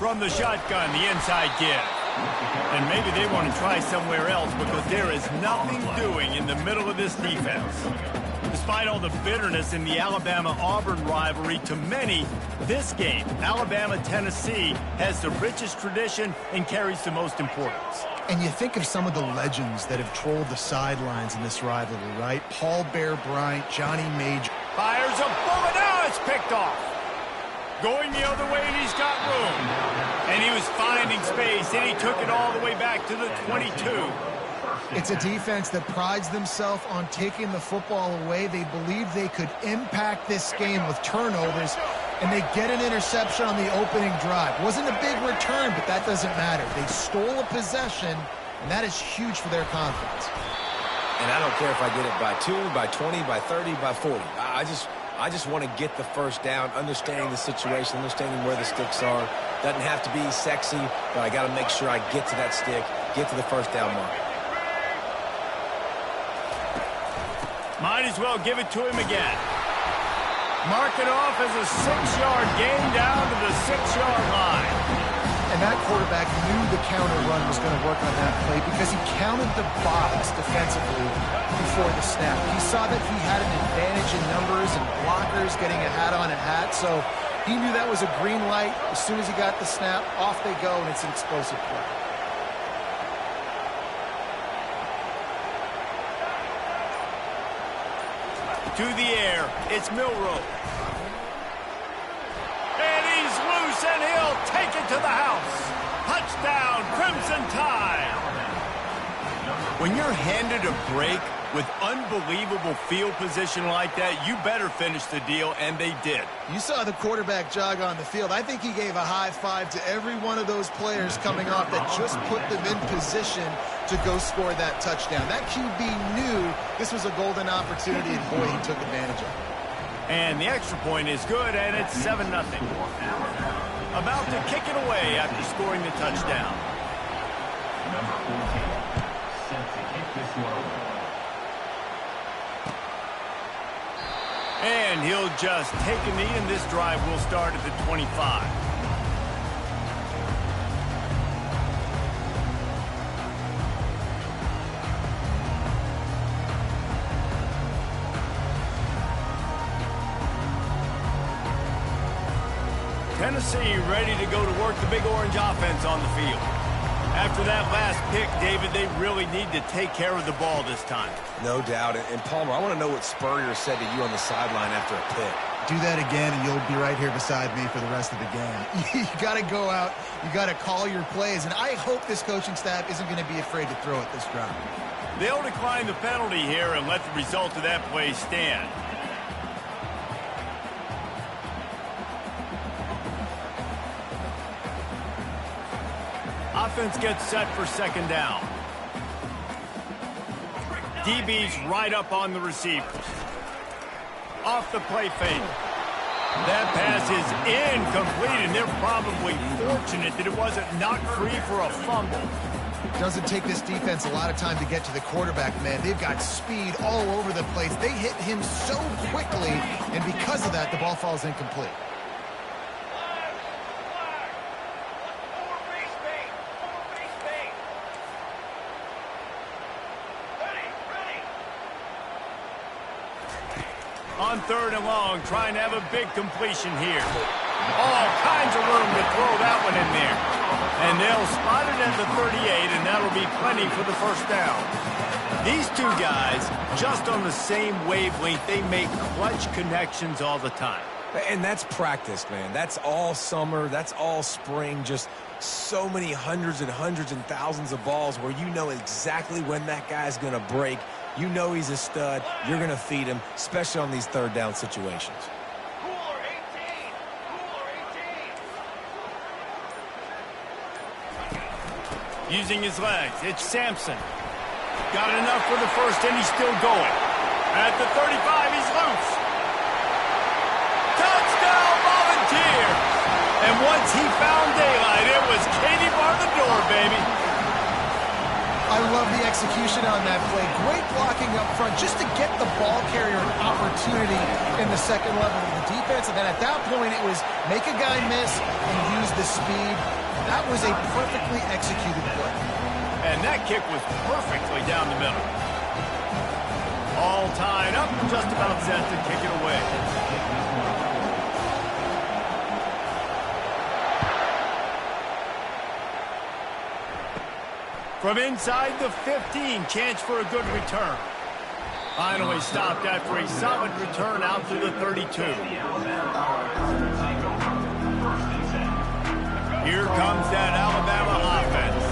From the shotgun, the inside give. And maybe they want to try somewhere else because there is nothing doing in the middle of this defense. Despite all the bitterness in the Alabama-Auburn rivalry, to many, this game, Alabama-Tennessee, has the richest tradition and carries the most importance. And you think of some of the legends that have trolled the sidelines in this rivalry, right? Paul Bear Bryant, Johnny Major. Fires a bullet. Now it's picked off. Going the other way, and he's got room. And he was finding space, and he took it all the way back to the 22. It's a defense that prides themselves on taking the football away. They believe they could impact this game with turnovers, and they get an interception on the opening drive. Wasn't a big return, but that doesn't matter. They stole a possession, and that is huge for their confidence. And I don't care if I get it by 2, by 20, by 30, by 40. I just want to get the first down, understanding the situation, understanding where the sticks are. Doesn't have to be sexy, but I got to make sure I get to that stick, get to the first down mark. Might as well give it to him again. Mark it off as a 6-yard gain down to the 6-yard line. And that quarterback knew the counter run was going to work on that play because he counted the box defensively before the snap. He saw that he had an advantage in numbers and blockers getting a hat on a hat, so he knew that was a green light. As soon as he got the snap, off they go, and it's an explosive play. To the air, it's Milroe. And he's loose, and he'll take it to the house. Touchdown, Crimson Tide. When you're handed a break with unbelievable field position like that, you better finish the deal, and they did. You saw the quarterback jog on the field. I think he gave a high five to every one of those players coming off that just put them in position to go score that touchdown. That QB knew this was a golden opportunity, and boy, he took advantage of it. And the extra point is good, and it's 7-0. About to kick it away after scoring the touchdown. Number 14, set to kick this one. And he'll just take a knee, and this drive will start at the 25. Tennessee ready to go to work the Big Orange offense on the field. After that last pick, David, they really need to take care of the ball this time. No doubt. And Palmer, I want to know what Spurrier said to you on the sideline after a pick. Do that again, and you'll be right here beside me for the rest of the game. You got to go out. You got to call your plays, and I hope this coaching staff isn't going to be afraid to throw it this drive. They'll decline the penalty here and let the result of that play stand. Offense gets set for second down. DB's right up on the receivers. Off the play fake. That pass is incomplete, and they're probably fortunate that it wasn't knocked free for a fumble. Doesn't take this defense a lot of time to get to the quarterback, man. They've got speed all over the place. They hit him so quickly, and because of that, the ball falls incomplete. On 3rd and long, trying to have a big completion here. All kinds of room to throw that one in there. And they'll spot it at the 38, and that'll be plenty for the first down. These two guys, just on the same wavelength, they make clutch connections all the time. And that's practice, man. That's all summer. That's all spring. Just so many hundreds and thousands of balls where you know exactly when that guy's going to break. You know he's a stud. You're going to feed him, especially on these 3rd down situations. Cooler 18. Using his legs, it's Sampson. Got enough for the first, and he's still going. At the 35, he's loose. Touchdown, Volunteers! And once he found daylight, it was Katie bar the door, baby. I love the execution on that play. Great blocking up front just to get the ball carrier an opportunity in the second level of the defense. And then at that point, it was make a guy miss and use the speed. That was a perfectly executed play. And that kick was perfectly down the middle. All tied up, just about set to kick it away. From inside the 15, chance for a good return. Finally stopped after a solid return out to the 32. Here comes that Alabama offense.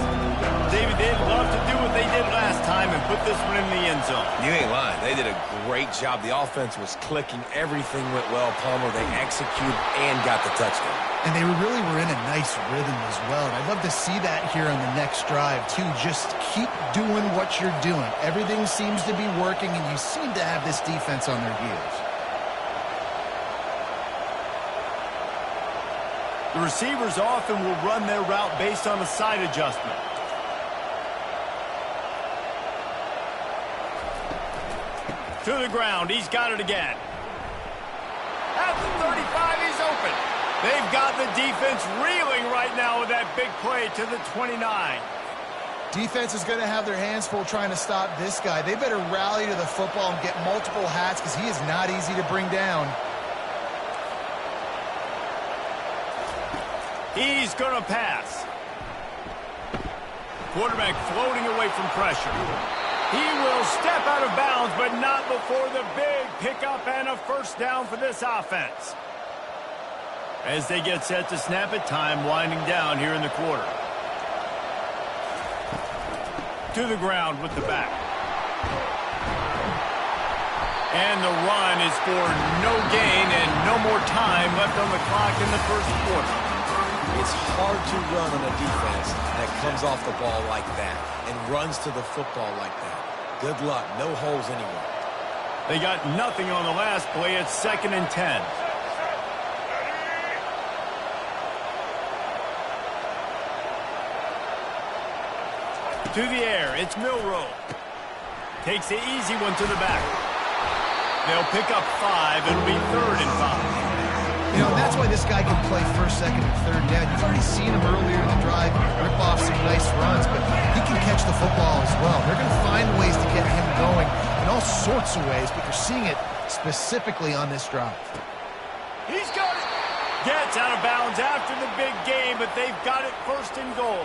David, they'd love to do what they did last time and put this one in the end zone. You ain't lying. They did a great job. The offense was clicking. Everything went well, Palmer. They executed and got the touchdown. And they really were in a nice rhythm as well. And I'd love to see that here on the next drive, too. Just keep doing what you're doing. Everything seems to be working, and you seem to have this defense on their heels. The receivers often will run their route based on a side adjustment. To the ground, he's got it again. At the 35, he's open. They've got the defense reeling right now with that big play to the 29. Defense is going to have their hands full trying to stop this guy. They better rally to the football and get multiple hats because he is not easy to bring down. He's going to pass. Quarterback floating away from pressure. He will step out of bounds, but not before the big pickup and a first down for this offense. As they get set to snap it, time winding down here in the quarter. To the ground with the back. And the run is for no gain and no more time left on the clock in the first quarter. It's hard to run on a defense that comes off the ball like that and runs to the football like that. Good luck. No holes anywhere. They got nothing on the last play. It's 2nd and 10. To the air. It's Milroe. Takes the easy one to the back. They'll pick up 5. It'll be 3rd and 5. You know, that's why this guy can play first, second, and third down. You've already seen him earlier in the drive rip off some nice runs, but he can catch the football as well. They're going to find ways to get him going in all sorts of ways, but you're seeing it specifically on this drive. He's got it. Gets out of bounds after the big game, but they've got it 1st and goal.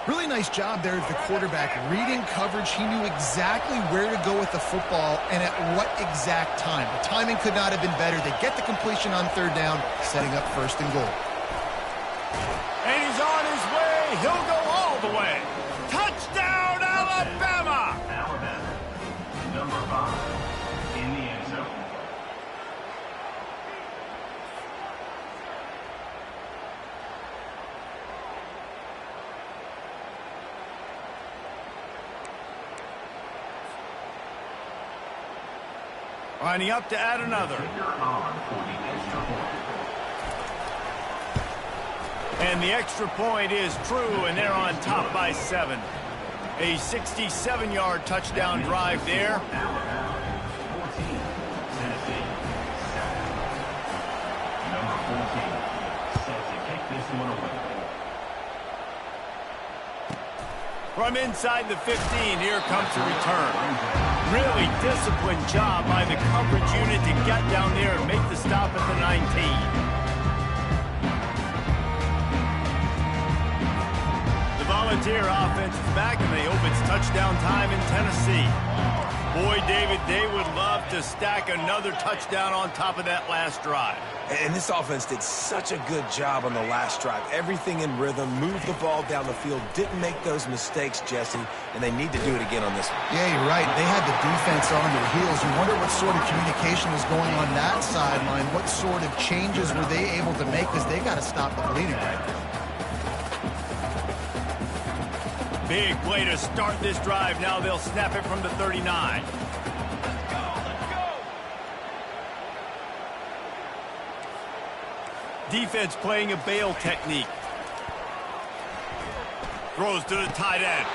Really nice job there of the quarterback. Reading coverage, he knew exactly where to go with the football and at what exact time. The timing could not have been better. They get the completion on 3rd down, setting up 1st and goal. And he's on his way. He'll go all the way. Touchdown, Alabama! Alabama, number 5, in the end zone. Lining up to add another. And the extra point is true, and they're on top by 7. A 67-yard touchdown drive there. From inside the 15, here comes the return. Really disciplined job by the coverage unit to get down there and make the stop at the 19. The Volunteer offense is back, and they hope it's touchdown time in Tennessee. Boy, David, they would love to stack another touchdown on top of that last drive. And this offense did such a good job on the last drive. Everything in rhythm, moved the ball down the field, didn't make those mistakes, Jesse, and they need to do it again on this one. Yeah, you're right. They had the defense on their heels. You wonder what sort of communication was going on that sideline. What sort of changes were they able to make, because they got to stop the bleeding right now. Big way to start this drive. Now they'll snap it from the 39. Defense playing a bail technique. Throws to the tight end.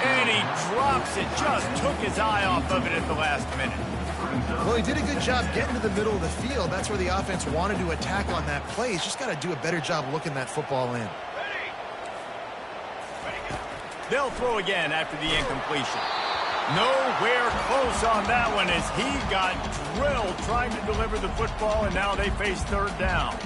And he drops it. Just took his eye off of it at the last minute. Well, he did a good job getting to the middle of the field. That's where the offense wanted to attack on that play. He's just got to do a better job looking that football in. They'll throw again after the incompletion. Nowhere close on that one as he got drilled trying to deliver the football, and now they face third down.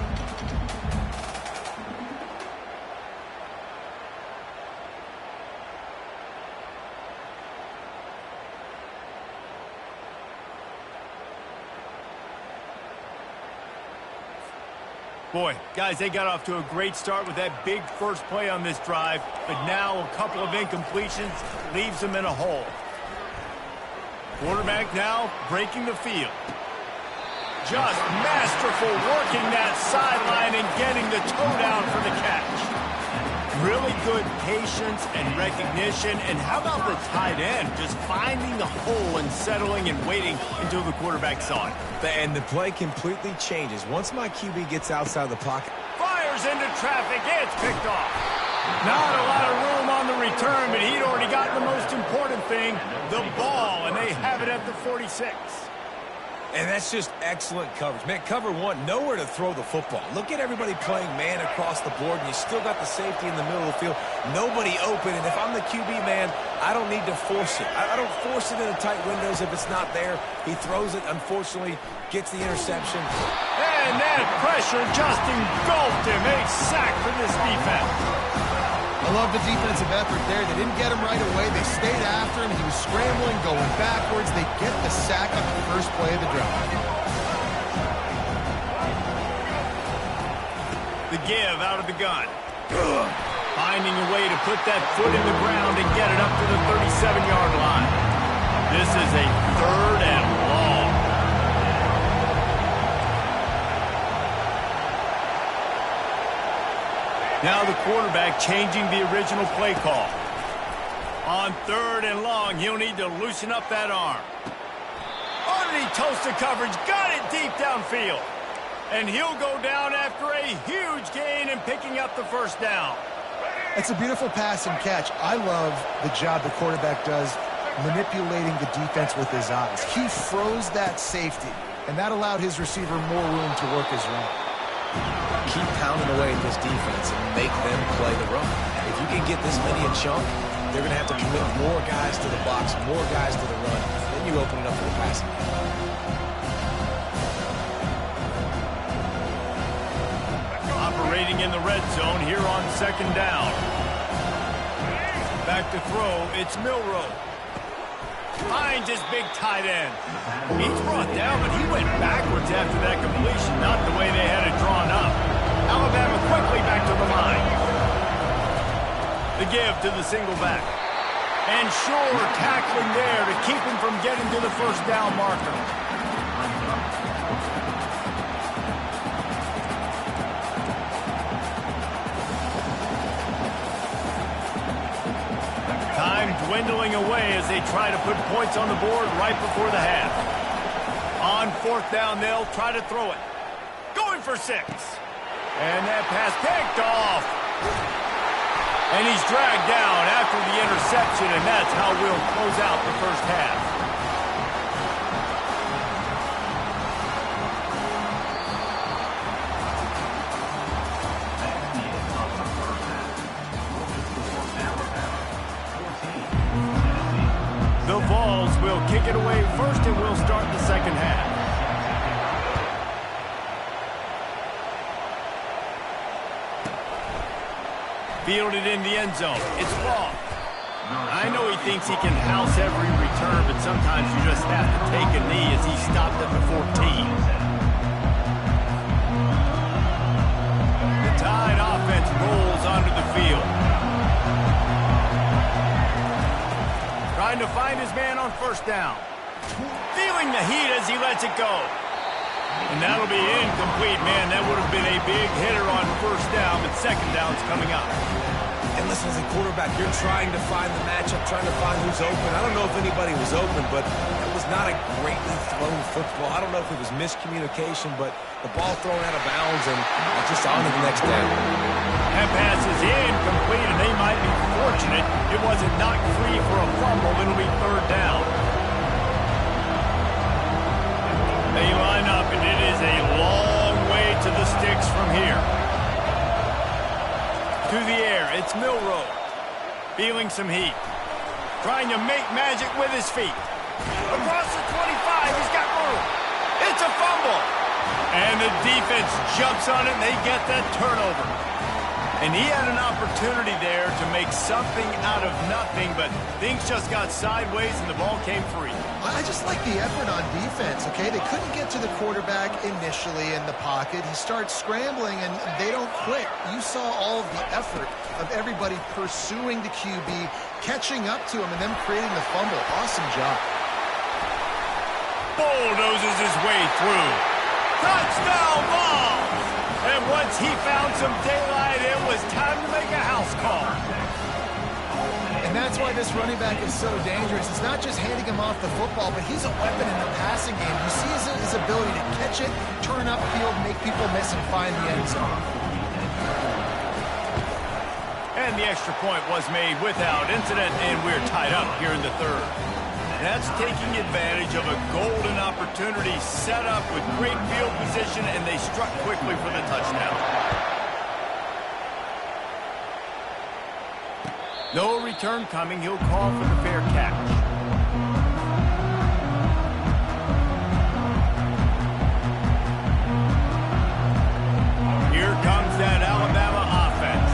Boy, guys, they got off to a great start with that big first play on this drive, but now a couple of incompletions leaves them in a hole. Quarterback now breaking the field. Just masterful working that sideline and getting the toe down for the catch. Really good patience and recognition. And how about the tight end just finding the hole and settling and waiting until the quarterback saw it. And the play completely changes. Once my QB gets outside the pocket. Fires into traffic. It's picked off. Not a lot of room on the return, but he'd already gotten the most important thing, the ball, and they have it at the 46. And that's just excellent coverage. Man, cover one, nowhere to throw the football. Look at everybody playing man across the board, and you still got the safety in the middle of the field. Nobody open, and if I'm the QB, man, I don't need to force it. I don't force it into tight windows if it's not there. He throws it, unfortunately, gets the interception. And that pressure just engulfed him. A sack for this defense. I love the defensive effort there. They didn't get him right away. They stayed after him. He was scrambling, going backwards. They get the sack on the first play of the drive. The give out of the gun. Finding a way to put that foot in the ground and get it up to the 37-yard line. This is a third and long. Now the quarterback changing the original play call. On third and long, he'll need to loosen up that arm. Underneath toasted coverage, got it deep downfield. And he'll go down after a huge gain and picking up the first down. It's a beautiful pass and catch. I love the job the quarterback does manipulating the defense with his eyes. He froze that safety, and that allowed his receiver more room to work his run. Keep pounding away at this defense and make them play the run. If you can get this many a chunk, they're going to have to commit more guys to the box, more guys to the run. Then you open it up for the passing. Operating in the red zone here on second down. Back to throw, it's Milroe. Finds his big tight end. He's brought down, but he went backwards after that completion, not the way they had it drawn up. Alabama quickly back to the line. The give to the single back. And sure, tackling there to keep him from getting to the first down marker. Time dwindling away as they try to put points on the board right before the half. On fourth down, they'll try to throw it. Going for 6. And that pass picked off. And he's dragged down after the interception, and that's how we'll close out the first half. The Vols will kick it away first, and we'll start the second half. Fielded in the end zone. It's long. I know he thinks he can house every return, but sometimes you just have to take a knee as he stopped at the 14. The Tide offense rolls onto the field. Trying to find his man on first down. Feeling the heat as he lets it go. And that'll be incomplete, man. That would have been a big hitter on first down, but second down's coming up. And listen, as a quarterback, you're trying to find the matchup, trying to find who's open. I don't know if anybody was open, but it was not a greatly thrown football. I don't know if it was miscommunication, but the ball thrown out of bounds and just on to the next down. That pass is incomplete, and they might be fortunate it wasn't knocked free for a fumble. It'll be third down. They line up, and it is a long way to the sticks from here. To the air, it's Milroe. Feeling some heat. Trying to make magic with his feet. Across the 25, he's got room. It's a fumble. And the defense jumps on it, and they get that turnover. And he had an opportunity there to make something out of nothing, but things just got sideways, and the ball came free. I just like the effort on defense, okay? They couldn't get to the quarterback initially in the pocket. He starts scrambling, and they don't quit. You saw all of the effort of everybody pursuing the QB, catching up to him, and then creating the fumble. Awesome job. Bulldozes his way through. Touchdown ball! And once he found some daylight, it was time to make a house call. And that's why this running back is so dangerous. It's not just handing him off the football, but he's a weapon in the passing game. You see his ability to catch it, turn upfield, make people miss, and find the end zone. And the extra point was made without incident, and we're tied up here in the third. That's taking advantage of a golden opportunity set up with great field position, and they struck quickly for the touchdown. No return coming. He'll call for the fair catch. Here comes that Alabama offense.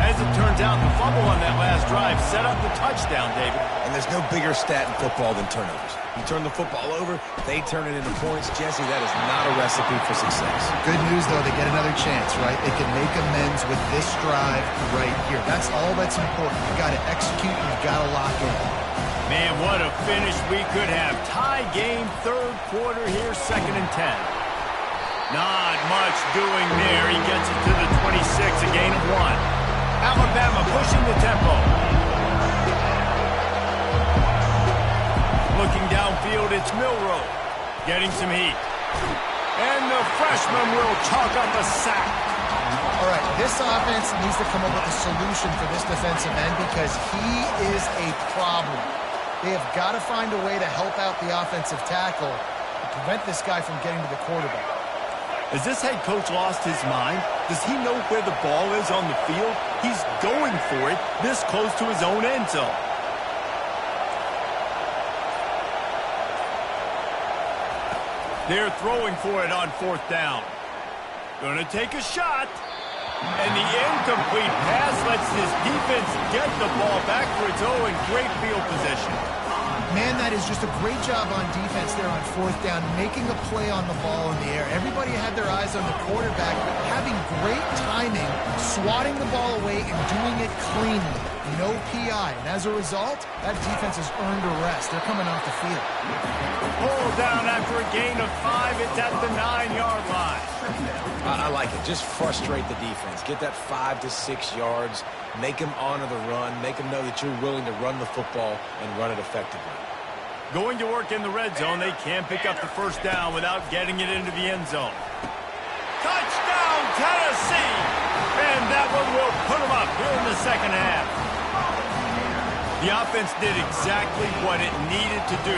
As it turns out, the fumble on that last drive set up the touchdown, David. And there's no bigger stat in football than turnovers. You turn the football over, they turn it into points. Jesse, that is not a recipe for success. Good news, though, they get another chance, right? They can make amends with this drive right here. That's all that's important. You got to execute, and you got to lock in. Man, what a finish we could have. Tie game, third quarter here, 2nd and 10. Not much doing there. He gets it to the 26, a gain of 1. Alabama pushing the tempo. Looking downfield, it's Milroe. Getting some heat. And the freshman will chalk up a sack. All right, this offense needs to come up with a solution for this defensive end because he is a problem. They have got to find a way to help out the offensive tackle to prevent this guy from getting to the quarterback. Has this head coach lost his mind? Does he know where the ball is on the field? He's going for it this close to his own end zone. They're throwing for it on 4th down. Gonna take a shot. And the incomplete pass lets his defense get the ball back for its own great field position. Man, that is just a great job on defense there on 4th down, making a play on the ball in the air. Everybody had their eyes on the quarterback, but having great timing, swatting the ball away, and doing it cleanly. No PI. And as a result, that defense has earned a rest. They're coming off the field. Pull down after a gain of 5. It's at the 9-yard line. I like it. Just frustrate the defense. Get that 5 to 6 yards. Make them honor the run. Make them know that you're willing to run the football and run it effectively. Going to work in the red zone. They can't pick up the first down without getting it into the end zone. Touchdown, Tennessee! And that one will put them up here in the second half. The offense did exactly what it needed to do,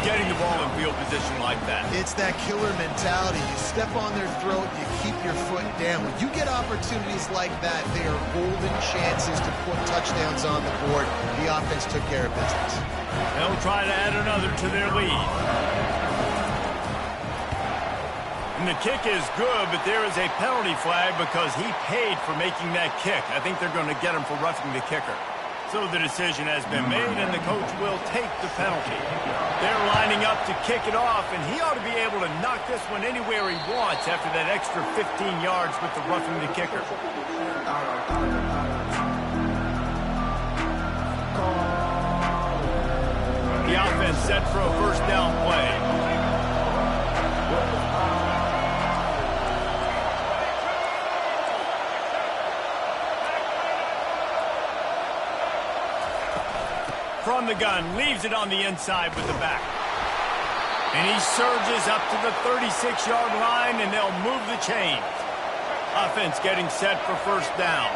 getting the ball in field position like that. It's that killer mentality. You step on their throat, you keep your foot down. When you get opportunities like that, they are golden chances to put touchdowns on the board. The offense took care of business. They'll try to add another to their lead. And the kick is good, but there is a penalty flag because he paid for making that kick. I think they're going to get him for roughing the kicker. So the decision has been made, and the coach will take the penalty. They're lining up to kick it off, and he ought to be able to knock this one anywhere he wants after that extra 15 yards with the roughing the kicker. The offense set for a first down play. from the gun, leaves it on the inside with the back. And he surges up to the 36-yard line, and they'll move the chains. Offense getting set for first down.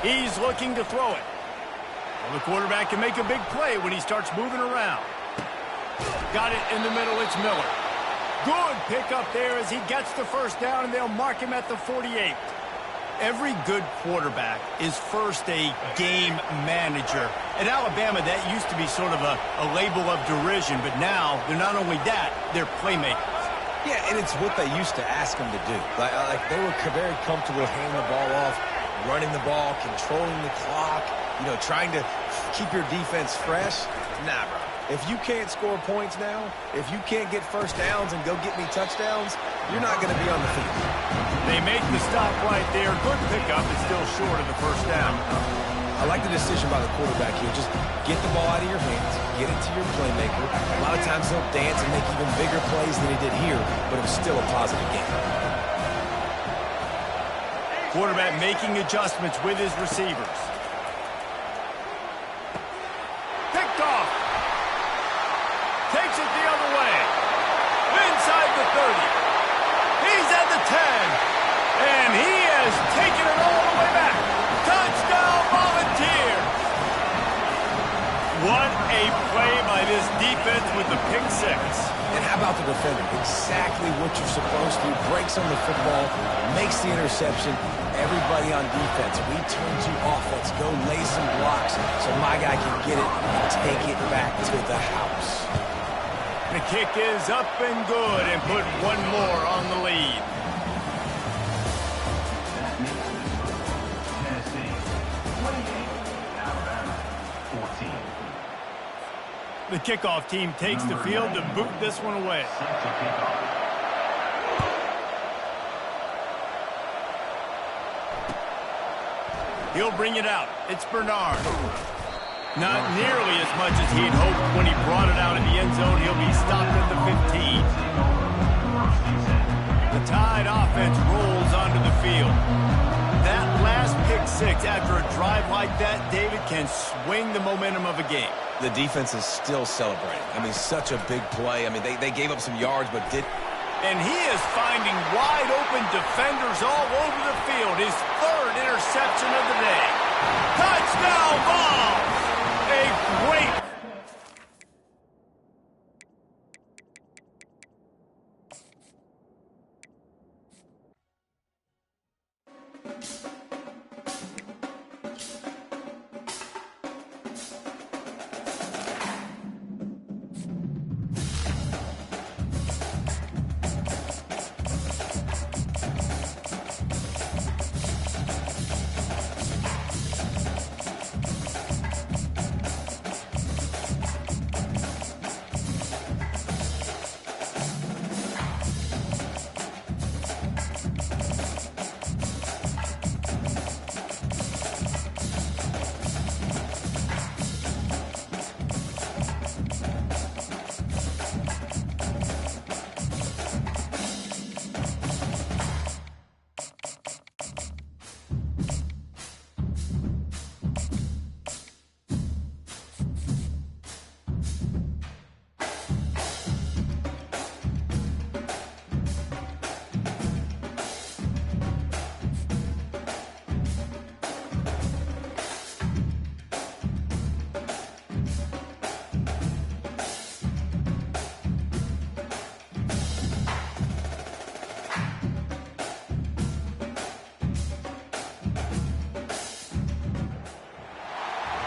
He's looking to throw it. Well, the quarterback can make a big play when he starts moving around. Got it in the middle. It's Miller. Good pickup there as he gets the first down, and they'll mark him at the 48. Every good quarterback is first a game manager. At Alabama, that used to be sort of a label of derision, but now they're not only that, they're playmakers. Yeah, and it's what they used to ask them to do. Like they were very comfortable handing the ball off, running the ball, controlling the clock, trying to keep your defense fresh. Nah, bro. If you can't score points now, if you can't get first downs and go get me touchdowns, you're not going to be on the field. They make the stop right there. Good pickup. It's still short of the first down. I like the decision by the quarterback here. Just get the ball out of your hands, get it to your playmaker. A lot of times he'll dance and make even bigger plays than he did here, but it was still a positive game. Quarterback making adjustments with his receivers. Picked off. Takes it the other way. Inside the 30. He's at the 10. And he has taken it all the way back. Touchdown, Volunteers. What a play by this defense with the pick six. And how about the defender? Exactly what you're supposed to do. Breaks on the football, makes the interception. Everybody on defense, we turn to offense. Go lay some blocks so my guy can get it and take it back to the house. The kick is up and good and put one more on the lead. Tennessee, 28, Alabama, 14. The kickoff team takes the field to boot this one away. Set to kick off. He'll bring it out. It's Bernard. Not nearly as much as he'd hoped when he brought it out in the end zone. He'll be stopped at the 15. The Tide offense rolls onto the field. That last pick six after a drive like that, David, can swing the momentum of a game. The defense is still celebrating. I mean, such a big play. I mean, they gave up some yards, but did... And he is finding wide-open defenders all over the field. His third interception of the day. Touchdown ball! A great...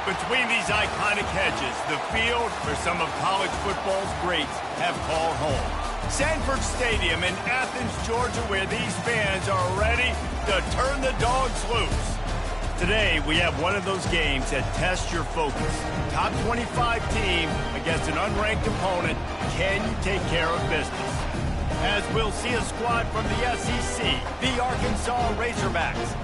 Between these iconic hedges, the field where some of college football's greats have called home. Sanford Stadium in Athens, Georgia, where these fans are ready to turn the dogs loose. Today, we have one of those games that tests your focus. Top 25 team against an unranked opponent. Can you take care of business? As we'll see a squad from the SEC, the Arkansas Razorbacks,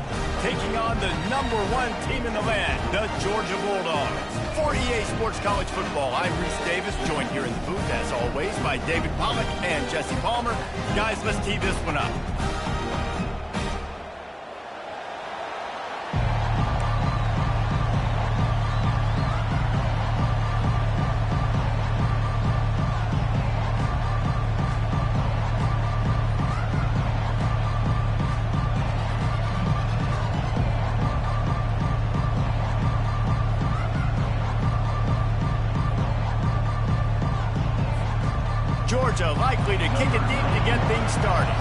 taking on the #1 team in the land, the Georgia Bulldogs. For EA Sports College Football, I'm Reese Davis, joined here in the booth, as always, by David Pollack and Jesse Palmer. Guys, let's tee this one up. Georgia likely to kick it deep to get things started.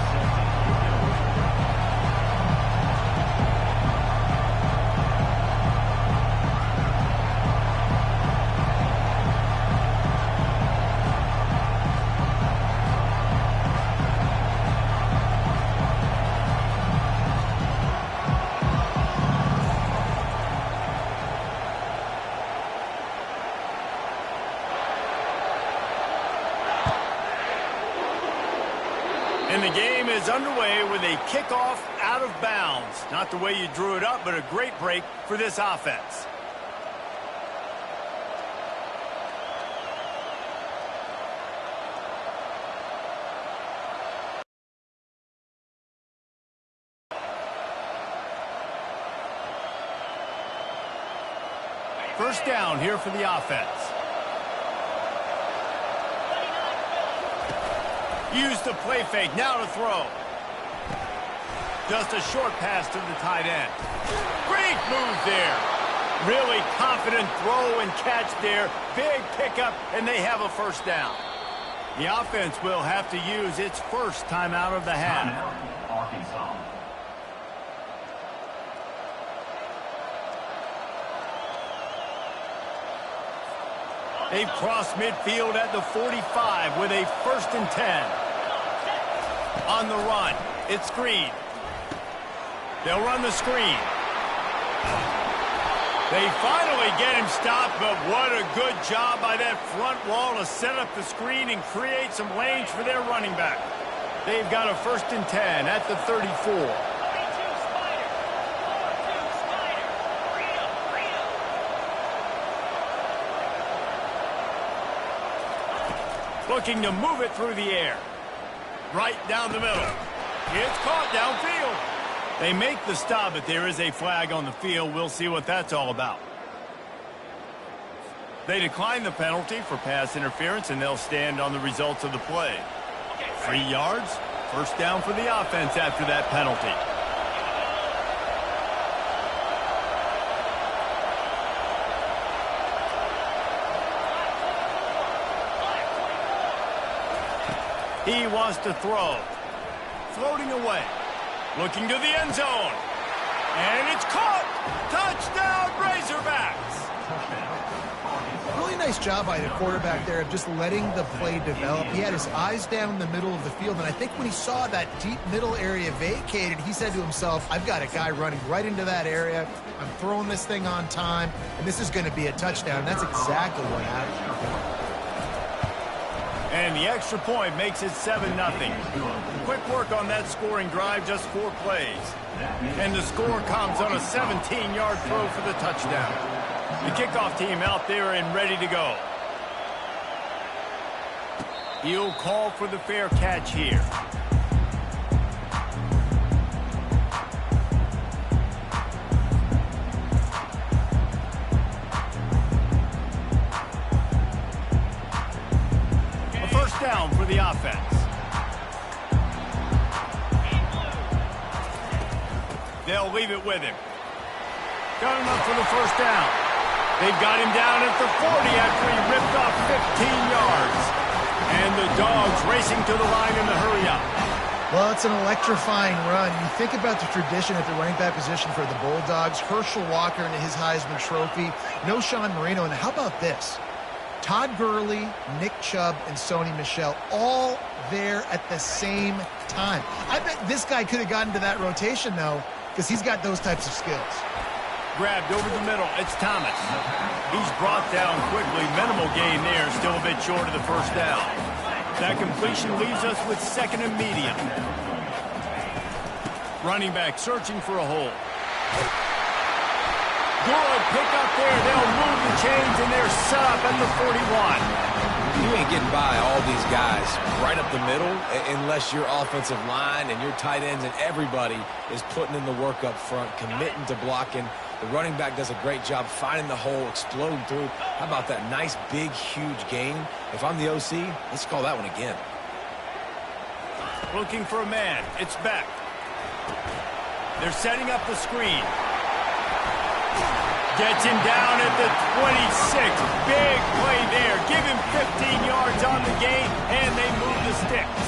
And the game is underway with a kickoff out of bounds. Not the way you drew it up, but a great break for this offense. First down here for the offense. Use the play fake, now to throw. Just a short pass to the tight end. Great move there. Really confident throw and catch there. Big pickup, and they have a first down. The offense will have to use its first timeout of the half. Arkansas. They've crossed midfield at the 45 with a 1st and 10. On the run, it's screen. They'll run the screen. They finally get him stopped, but what a good job by that front wall to set up the screen and create some lanes for their running back. They've got a 1st and 10 at the 34. Looking to move it through the air. Right down the middle. It's caught downfield. They make the stop, but there is a flag on the field. We'll see what that's all about. They decline the penalty for pass interference, and they'll stand on the results of the play. 3 yards, first down for the offense after that penalty. He wants to throw. Floating away. Looking to the end zone. And it's caught. Touchdown, Razorbacks. Really nice job by the quarterback there of just letting the play develop. He had his eyes down the middle of the field, and I think when he saw that deep middle area vacated, he said to himself, I've got a guy running right into that area. I'm throwing this thing on time, and this is going to be a touchdown. That's exactly what happened. And the extra point makes it 7-0. Quick work on that scoring drive, just 4 plays. And the score comes on a 17-yard throw for the touchdown. The kickoff team out there and ready to go. He'll call for the fair catch here. Down for the offense. They'll leave it with him. Got him up for the first down. They've got him down at the 40 after he ripped off 15 yards. And the Dogs racing to the line in the hurry up. Well, it's an electrifying run. You think about the tradition at the running back position for the Bulldogs. Herschel Walker and his Heisman Trophy. No Sean Marino. And how about this? Todd Gurley, Nick Chubb, and Sony Michel all there at the same time. I bet this guy could have gotten to that rotation, though, because he's got those types of skills. Grabbed over the middle. It's Thomas. He's brought down quickly. Minimal gain there. Still a bit short of the first down. That completion leaves us with second and medium. Running back searching for a hole. Good pick up there. They'll move the chains, and they're set up at the 41. You ain't getting by all these guys right up the middle unless your offensive line and your tight ends and everybody is putting in the work up front, committing to blocking. The running back does a great job finding the hole, exploding through. How about that nice, big, huge gain? If I'm the OC, let's call that one again. Looking for a man. It's Beck. They're setting up the screen. Gets him down at the 26. Big play there. Give him 15 yards on the gain, and they move the sticks.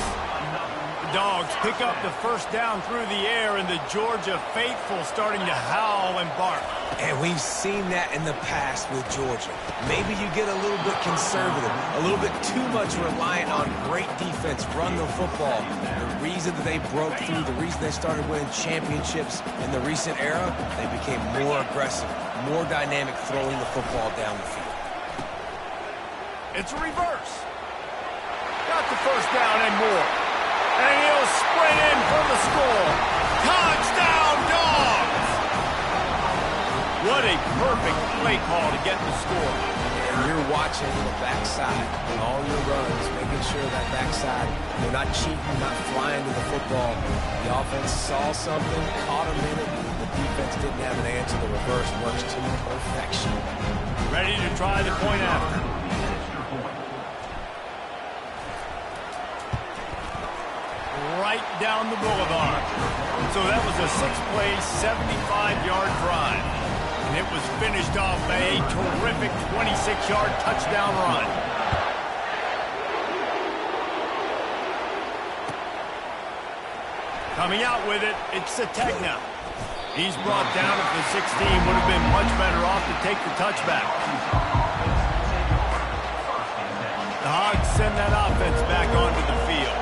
The Dogs pick up the first down through the air, and the Georgia faithful starting to howl and bark. And we've seen that in the past with Georgia. Maybe you get a little bit conservative, a little bit too much reliant on great defense, run the football. The reason that they broke through, the reason they started winning championships in the recent era, they became more aggressive, more dynamic throwing the football down the field. It's a reverse. Got the first down and more. And he'll sprint in for the score. Touchdown, Dogs! What a perfect play call to get the score. And you're watching the backside and all your runs, making sure that backside, they're not cheating, not flying to the football. The offense saw something, caught them in it. The defense didn't have an answer. The reverse works to perfection. Ready to try the point after. Right down the boulevard. So that was a 6-play, 75-yard drive. And it was finished off by a terrific 26-yard touchdown run. Coming out with it, it's Sategna. He's brought down at the 16. Would have been much better off to take the touchback. The Hogs send that offense back onto the field.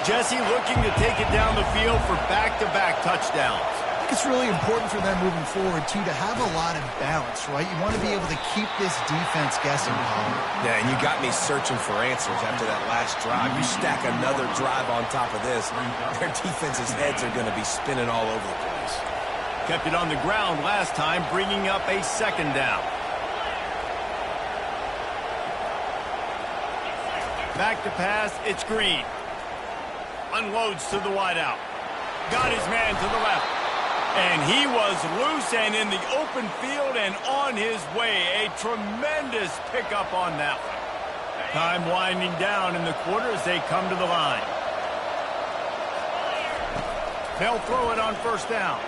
Jesse looking to take it down the field for back-to-back touchdowns. I think it's really important for them moving forward, too, to have a lot of balance, right? You want to be able to keep this defense guessing, Colin. Yeah, and you got me searching for answers after that last drive. You stack another drive on top of this, their defense's heads are going to be spinning all over the place. Kept it on the ground last time, bringing up a second down. Back to pass, it's Green. Unloads to the wideout. Got his man to the left. And he was loose and in the open field and on his way. A tremendous pickup on that one. Time winding down in the quarter as they come to the line. They'll throw it on first down.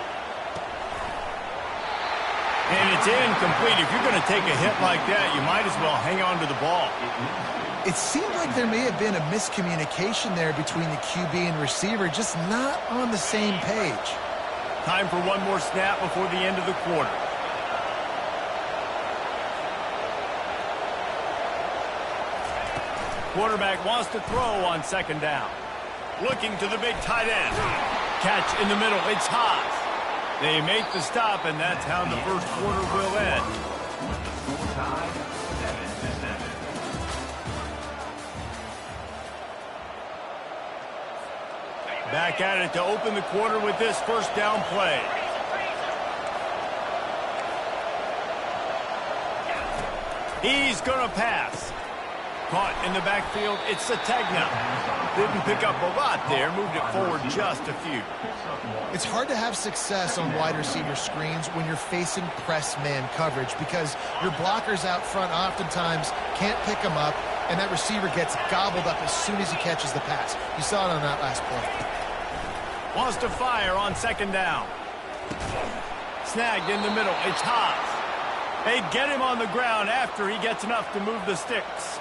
And it's incomplete. If you're going to take a hit like that, you might as well hang on to the ball. It seemed like there may have been a miscommunication there between the QB and receiver, just not on the same page. Time for one more snap before the end of the quarter. Quarterback wants to throw on second down. Looking to the big tight end. Catch in the middle. It's Haas. They make the stop, and that's how the first quarter will end. Back at it to open the quarter with this first down play. He's going to pass. Caught in the backfield, it's Sategna. Didn't pick up a lot there, moved it forward just a few. It's hard to have success on wide receiver screens when you're facing press man coverage because your blockers out front oftentimes can't pick them up, and that receiver gets gobbled up as soon as he catches the pass. You saw it on that last play. Wants to fire on second down. Snagged in the middle, it's Haas. They get him on the ground after he gets enough to move the sticks.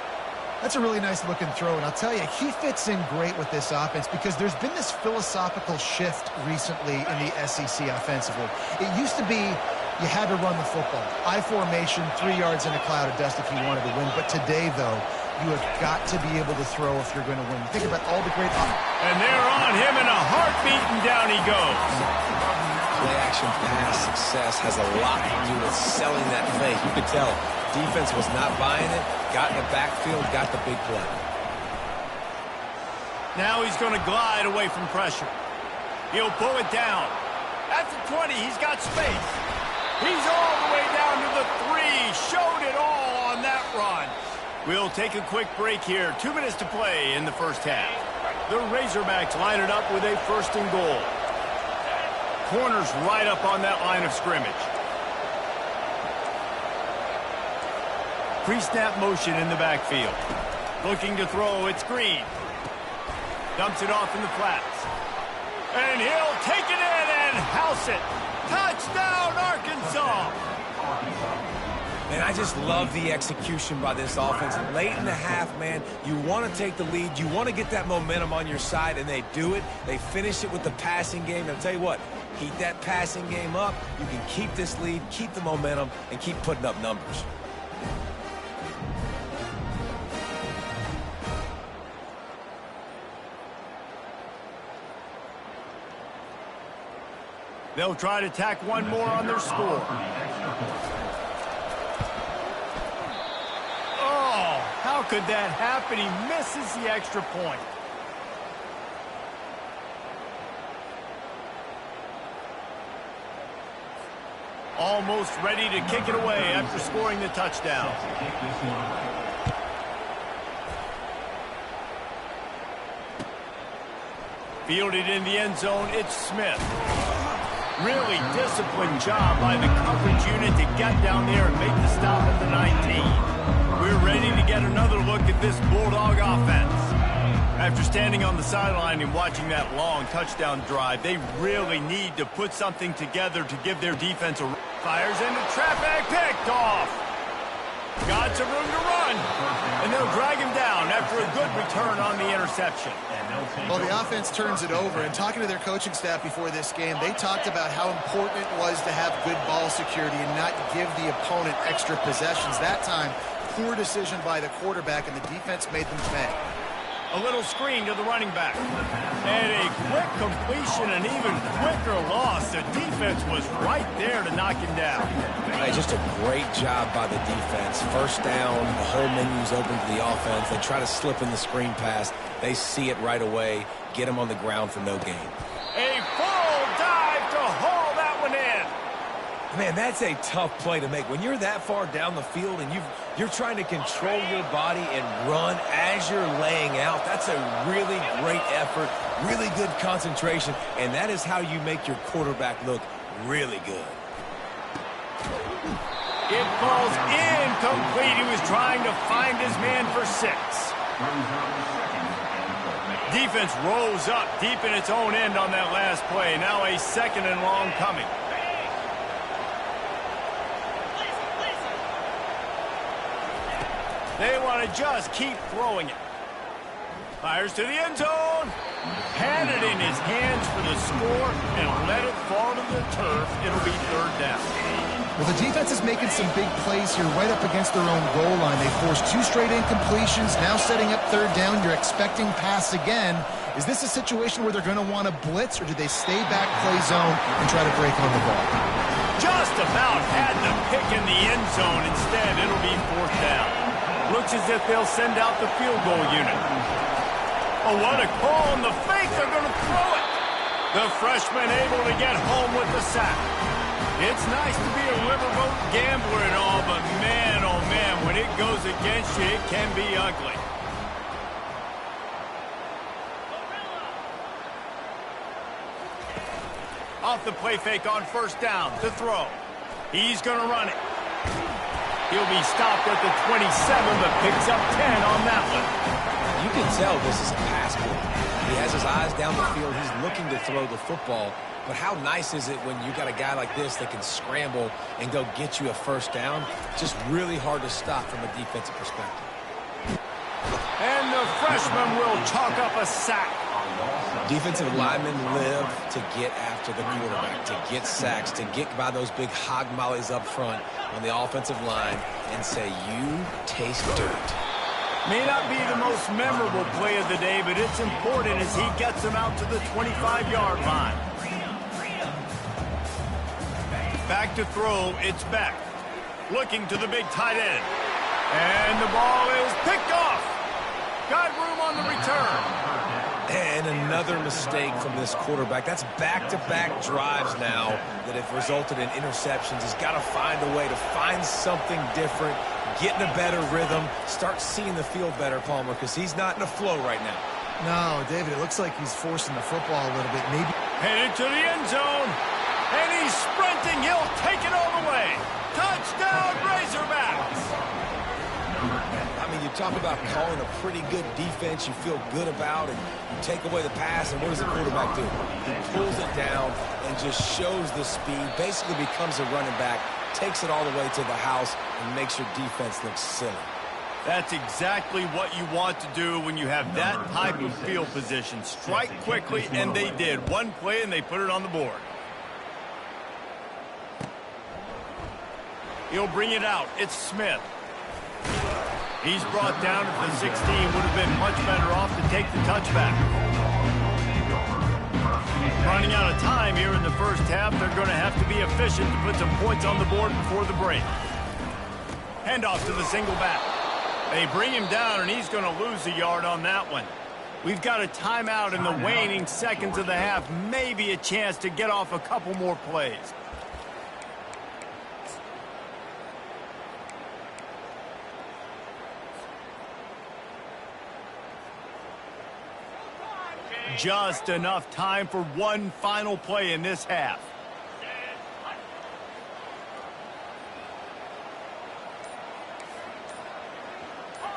That's a really nice-looking throw, and I'll tell you, he fits in great with this offense because there's been this philosophical shift recently in the SEC offensively. It used to be you had to run the football. I formation, 3 yards in a cloud of dust if you wanted to win. But today, though, you have got to be able to throw if you're going to win. Think about all the great... And they're on him in a heartbeat, and down he goes. Play-action pass success has a lot to do with selling that fake. You could tell defense was not buying it, got in the backfield, got the big play. Now he's going to glide away from pressure. He'll pull it down. At the 20, he's got space. He's all the way down to the 3. Showed it all on that run. We'll take a quick break here. 2 minutes to play in the first half. The Razorbacks line it up with a 1st and goal. Corner's right up on that line of scrimmage. Pre-snap motion in the backfield. Looking to throw, it's Green. Dumps it off in the flats. And he'll take it in and house it. Touchdown, Arkansas! And I just love the execution by this offense. Late in the half, man, you want to take the lead. You want to get that momentum on your side, and they do it. They finish it with the passing game. And I'll tell you what, keep that passing game up. You can keep this lead, keep the momentum, and keep putting up numbers. They'll try to tack one more on their score. Oh, how could that happen? He misses the extra point. Almost ready to kick it away after scoring the touchdown. Fielded in the end zone, it's Smith. Really disciplined job by the coverage unit to get down there and make the stop at the 19. We're ready to get another look at this Bulldog offense. After standing on the sideline and watching that long touchdown drive, they really need to put something together to give their defense a... Fires into traffic, picked off. Got some room to run, and they'll drag him down after a good return on the interception. Well, the offense turns it over, and talking to their coaching staff before this game, they talked about how important it was to have good ball security and not give the opponent extra possessions. That time, poor decision by the quarterback, and the defense made them pay. A little screen to the running back. And a quick completion, an even quicker loss. The defense was right there to knock him down. Hey, just a great job by the defense. First down, the whole menu's open to the offense. They try to slip in the screen pass. They see it right away, get him on the ground for no gain. A full dive to haul that one in. Man, that's a tough play to make. When you're that far down the field and you're trying to control your body and run as you're laying out, that's a really great effort, really good concentration, and that is how you make your quarterback look really good. It falls incomplete. He was trying to find his man for 6. Defense rose up deep in its own end on that last play. Now a 2nd and long coming. They want to just keep throwing it. Fires to the end zone. Had it in his hands for the score and let it fall to the turf. It'll be 3rd down. Well, the defense is making some big plays here right up against their own goal line. They forced 2 straight incompletions, now setting up 3rd down. You're expecting pass again. Is this a situation where they're going to want to blitz, or do they stay back, play zone, and try to break on the ball? Just about had the pick in the end zone. Instead, it'll be 4th down. Looks as if they'll send out the field goal unit. Oh, what a call on the fake. They're going to throw it. The freshman able to get home with the sack. It's nice to be a riverboat gambler and all, but man, oh man, when it goes against you, it can be ugly. Off the play fake on 1st down to throw. He's going to run it. He'll be stopped at the 27, but picks up 10 on that one. You can tell this is a pass play. He has his eyes down the field. He's looking to throw the football. But how nice is it when you got a guy like this that can scramble and go get you a 1st down? Just really hard to stop from a defensive perspective. And the freshman will chalk up a sack. Defensive linemen live to get after the quarterback, to get sacks, to get by those big hog mollies up front on the offensive line and say, you taste dirt. May not be the most memorable play of the day, but it's important as he gets them out to the 25-yard line. Back to throw, it's Beck. Looking to the big tight end. And the ball is picked off. Got room on the return. And another mistake from this quarterback. That's back-to-back drives now that have resulted in interceptions. He's got to find a way to find something different, get in a better rhythm, start seeing the field better, Palmer, because he's not in a flow right now. No, David, it looks like he's forcing the football a little bit. Maybe Headed to the end zone. And he's sprinting. He'll take it all the way. Touchdown, Razorbacks. I mean, you talk about calling a pretty good defense you feel good about, and you take away the pass, and what does the quarterback do? He pulls it down and just shows the speed, basically becomes a running back, takes it all the way to the house, and makes your defense look silly. That's exactly what you want to do when you have that type of field position. Strike quickly, and they did. One play, and they put it on the board. He'll bring it out. It's Smith. He's brought down at the 16. Would have been much better off to take the touchback. Running out of time here in the first half. They're going to have to be efficient to put some points on the board before the break. Handoff to the single back. They bring him down, and he's going to lose a yard on that one. We've got a timeout in the waning seconds of the half. Maybe a chance to get off a couple more plays. Just enough time for one final play in this half.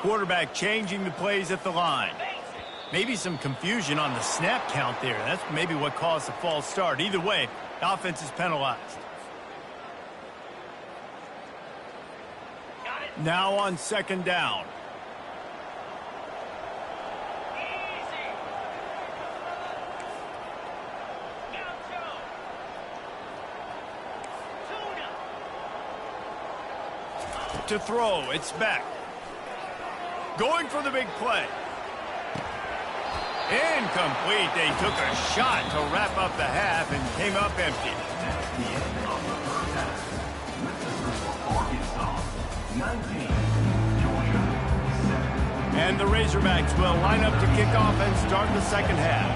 Quarterback changing the plays at the line. Maybe some confusion on the snap count there. That's maybe what caused the false start. Either way, the offense is penalized. Now on second down. To throw, it's back. Going for the big play. Incomplete. They took a shot to wrap up the half and came up empty. And the Razorbacks will line up to kick off and start the second half.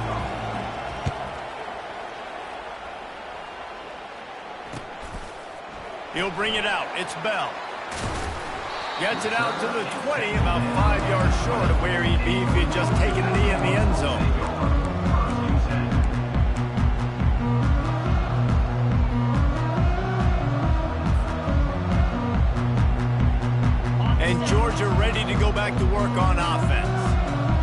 He'll bring it out. It's Bell. Gets it out to the 20, about 5 yards short of where he'd be if he'd just taken a knee in the end zone. And Georgia ready to go back to work on offense.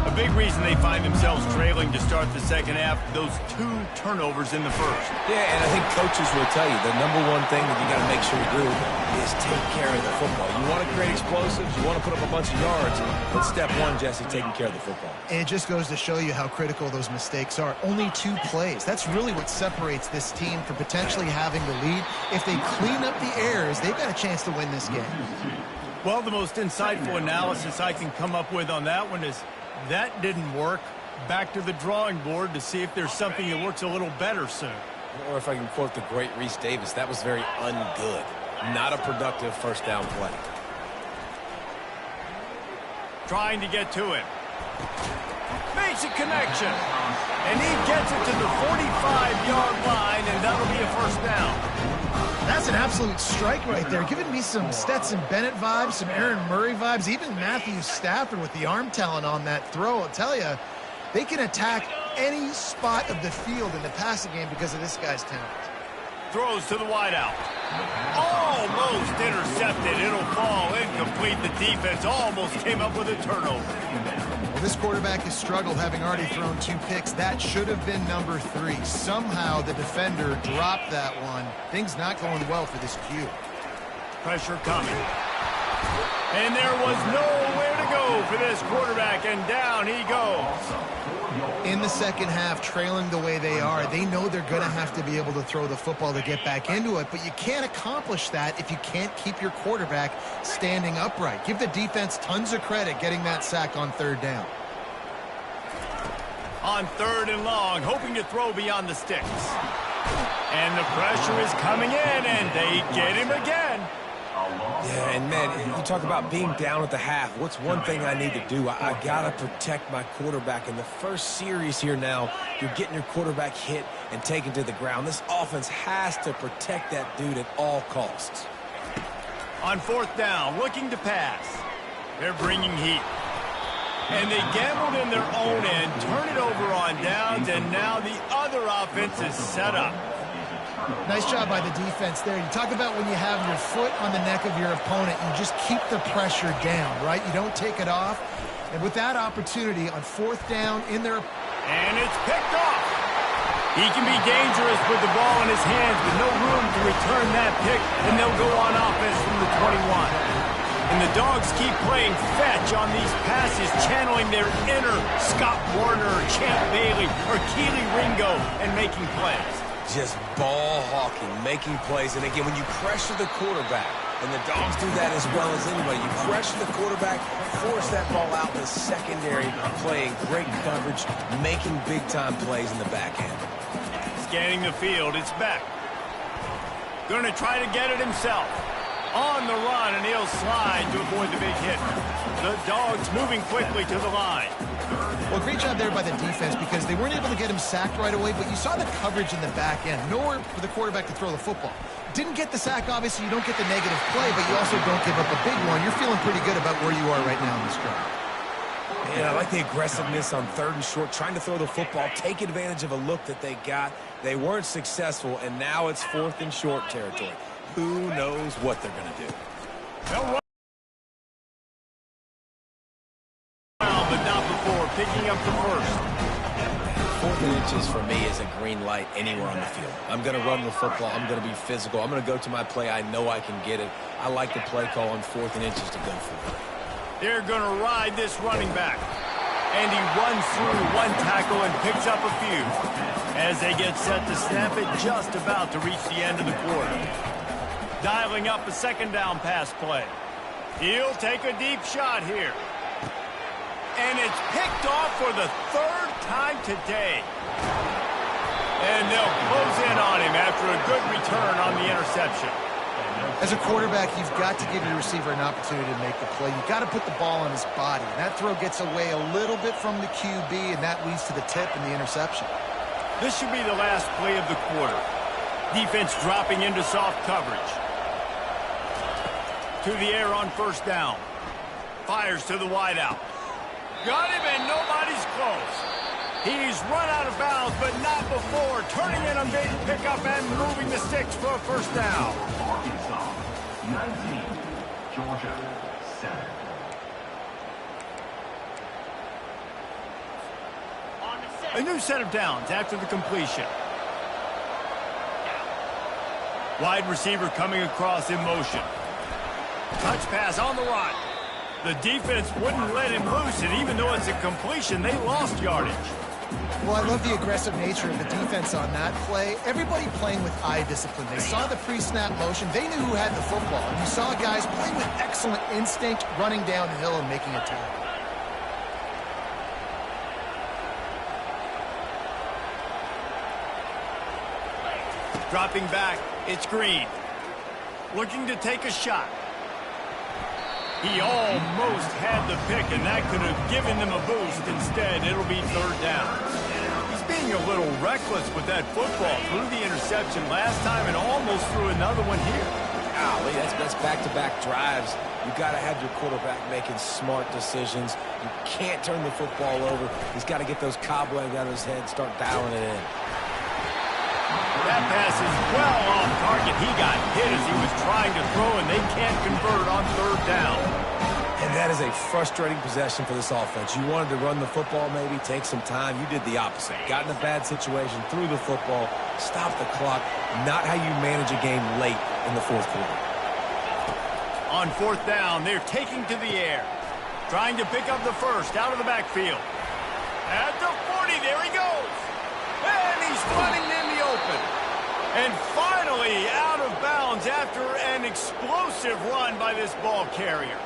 A big reason they find themselves trailing to start the second half, those 2 turnovers in the first. Yeah, and I think coaches will tell you the number one thing that you got to make sure you do is take care of the football. You want to create explosives, you want to put up a bunch of yards, but step one, Jesse, taking care of the football. And it just goes to show you how critical those mistakes are. Only 2 plays. That's really what separates this team from potentially having the lead. If they clean up the errors, they've got a chance to win this game. Well, the most insightful analysis I can come up with on that one is that didn't work. Back to the drawing board to see if there's something that works a little better soon. Or if I can quote the great Reese Davis, that was very ungood. Not a productive first down play. Trying to get to him. Makes a connection. And he gets it to the 45-yard line, and that'll be a first down. That's an absolute strike right there. Giving me some Stetson Bennett vibes, some Aaron Murray vibes, even Matthew Stafford with the arm talent on that throw. I'll tell you, they can attack any spot of the field in the passing game because of this guy's talent. Throws to the wideout. Almost intercepted. It'll fall incomplete. The defense almost came up with a turnover. Well, this quarterback has struggled, having already thrown 2 picks. That should have been number 3. Somehow the defender dropped that one. Things not going well for this Q. Pressure coming. And there was nowhere to go for this quarterback, and down he goes. In the second half, trailing the way they are, they know they're going to have to be able to throw the football to get back into it, but you can't accomplish that if you can't keep your quarterback standing upright. Give the defense tons of credit getting that sack on 3rd down. On 3rd and long, hoping to throw beyond the sticks. And the pressure is coming in, and they get him again. Yeah, and man, you talk about being down at the half. What's one thing I need to do? I got to protect my quarterback. In the first series here now, you're getting your quarterback hit and taken to the ground. This offense has to protect that dude at all costs. On fourth down, looking to pass. They're bringing heat. And they gambled in their own end, turn it over on downs, and now the other offense is set up. Nice job by the defense there. You talk about when you have your foot on the neck of your opponent, you just keep the pressure down, right? You don't take it off. And with that opportunity on fourth down in their... And it's picked off. He can be dangerous with the ball in his hands, but no room to return that pick, and they'll go on offense from the 21. And the Dogs keep playing fetch on these passes, channeling their inner Scott Warner, Champ Bailey, or Keely Ringo, and making plays. Just ball hawking, making plays. And again, when you pressure the quarterback, and the Dogs do that as well as anybody, you pressure the quarterback, force that ball out in the secondary, playing great coverage, making big-time plays in the back end. Scanning the field, it's Beck. Going to try to get it himself. On the run, and he'll slide to avoid the big hit. The Dogs moving quickly to the line. Well, great job there by the defense because they weren't able to get him sacked right away, but you saw the coverage in the back end. Nowhere for the quarterback to throw the football. Didn't get the sack, obviously. You don't get the negative play, but you also don't give up a big one. You're feeling pretty good about where you are right now in this drive. Yeah, I like the aggressiveness on third and short, trying to throw the football, take advantage of a look that they got. They weren't successful, and now it's fourth and short territory. Who knows what they're going to do? They'll run. But not before picking up the first. Fourth and inches for me is a green light anywhere on the field. I'm going to run the football. I'm going to be physical. I'm going to go to my play. I know I can get it. I like the play call on fourth and inches to go for it. They're going to ride this running back. And he runs through one tackle and picks up a few. As they get set to snap it, just about to reach the end of the quarter. Dialing up a second down pass play. He'll take a deep shot here. And it's picked off for the third time today. And they'll close in on him after a good return on the interception. As a quarterback, you've got to give your receiver an opportunity to make the play. You've got to put the ball on his body. And that throw gets away a little bit from the QB, and that leads to the tip and the interception. This should be the last play of the quarter. Defense dropping into soft coverage. To the air on first down. Fires to the wideout. Got him, and nobody's close. He's run out of bounds, but not before. Turning in on big pickup and moving the sticks for a first down. Arkansas, 19. Georgia, 7. A new set of downs after the completion. Wide receiver coming across in motion. Touch pass on the run. The defense wouldn't let him loose, and even though it's a completion, they lost yardage. Well, I love the aggressive nature of the defense on that play. Everybody playing with eye discipline. They saw the pre-snap motion. They knew who had the football. And you saw guys playing with excellent instinct, running downhill and making a tackle. Dropping back, it's Green. Looking to take a shot. He almost had the pick, and that could have given them a boost. Instead, it'll be third down. He's being a little reckless with that football. Threw the interception last time and almost threw another one here. Golly, that's back-to-back drives. You've got to have your quarterback making smart decisions. You can't turn the football over. He's got to get those cobwebs out of his head and start dialing it in. That pass is well off target. He got hit as he was trying to throw, and they can't convert on third down. And that is a frustrating possession for this offense. You wanted to run the football, maybe take some time. You did the opposite. Got in a bad situation, threw the football, stopped the clock. Not how you manage a game late in the fourth quarter. On fourth down, they're taking to the air. Trying to pick up the first out of the backfield. At the 40, there he goes. And he's running in the open. And finally out of bounds after an explosive run by this ball carrier.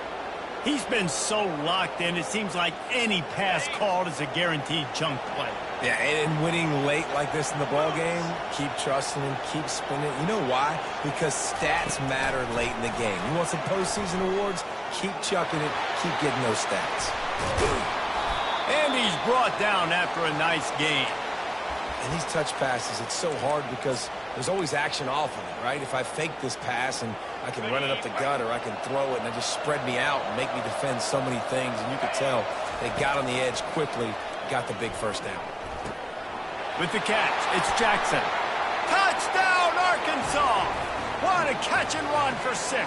He's been so locked in, it seems like any pass called is a guaranteed chunk play. Yeah, and winning late like this in the ball game, keep trusting him, keep spinning. You know why? Because stats matter late in the game. You want some postseason awards? Keep chucking it, keep getting those stats. And he's brought down after a nice game. And these touch passes, it's so hard because there's always action off of it, right? If I fake this pass and I can run it up the gut or I can throw it and it just spread me out and make me defend so many things. And you could tell they got on the edge quickly, got the big first down. With the catch, it's Jackson. Touchdown, Arkansas! What a catch and run for 6.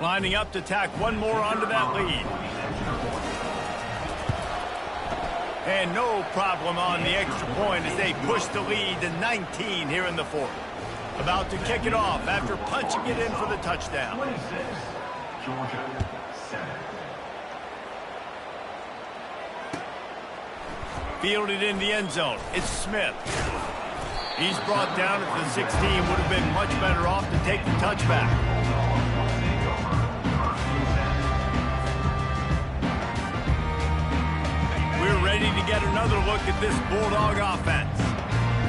Lining up to tack one more onto that lead. And no problem on the extra point as they push the lead to 19 here in the 4th. About to kick it off after punching it in for the touchdown. 26, Georgia 7. Fielded in the end zone. It's Smith. He's brought down at the 16. Would have been much better off to take the touchback. We're ready to get another look at this Bulldog offense.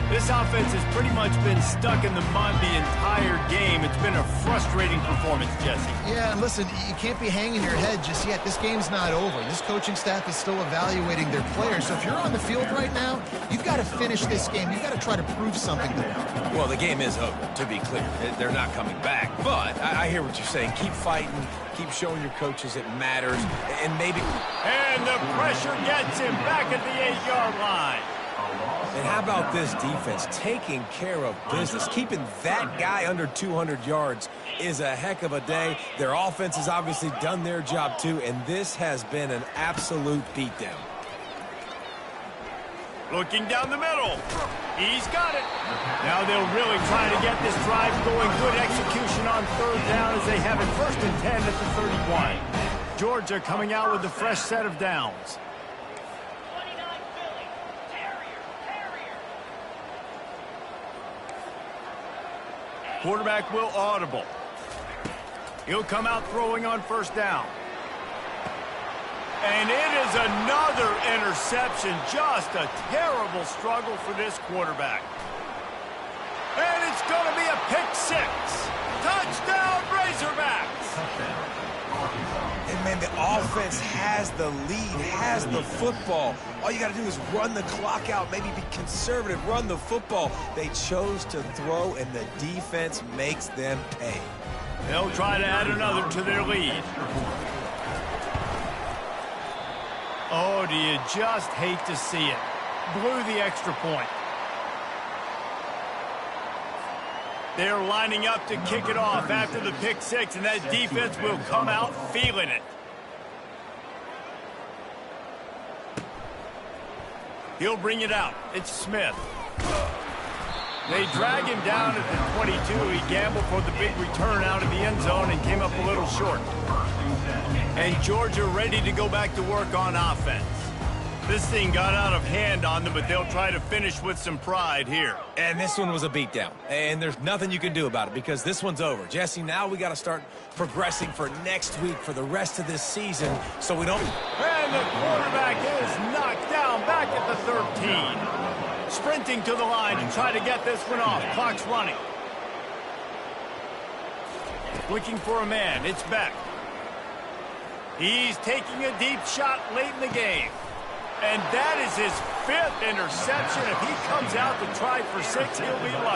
This offense has pretty much been stuck in the mud the entire game. It's been a frustrating performance, Jesse. Yeah, and listen, you can't be hanging your head just yet. This game's not over. This coaching staff is still evaluating their players. So if you're on the field right now, you've got to finish this game. You've got to try to prove something to them. Well, the game is over, to be clear. They're not coming back. But I hear what you're saying. Keep fighting. Keep showing your coaches it matters. And maybe... And the pressure gets him back at the 8-yard line. And how about this defense taking care of business? Keeping that guy under 200 yards is a heck of a day. Their offense has obviously done their job too, and this has been an absolute beatdown. Looking down the middle. He's got it. Now they'll really try to get this drive going. Good execution on 3rd down as they have it 1st and 10 at the 31. Georgia coming out with a fresh set of downs. Quarterback will audible. He'll come out throwing on 1st down. And it is another interception. Just a terrible struggle for this quarterback. And it's going to be a pick 6. Touchdown, Razorbacks. And, man, the offense has the lead, has the football. All you got to do is run the clock out, maybe be conservative, run the football. They chose to throw, and the defense makes them pay. They'll try to add another to their lead. Oh, do you just hate to see it? Blew the extra point. They're lining up to kick it off after the pick 6, and that defense will come out feeling it. He'll bring it out. It's Smith. They drag him down at the 22. He gambled for the big return out of the end zone and came up a little short. And Georgia ready to go back to work on offense. This thing got out of hand on them, but they'll try to finish with some pride here. And this one was a beatdown. And there's nothing you can do about it because this one's over. Jesse, now we got to start progressing for next week for the rest of this season so we don't... And the quarterback is knocked down back at the 13. Sprinting to the line to try to get this one off. Clock's running. Looking for a man. It's Beck. He's taking a deep shot late in the game. And that is his 5th interception. If he comes out to try for 6, he'll be lucky.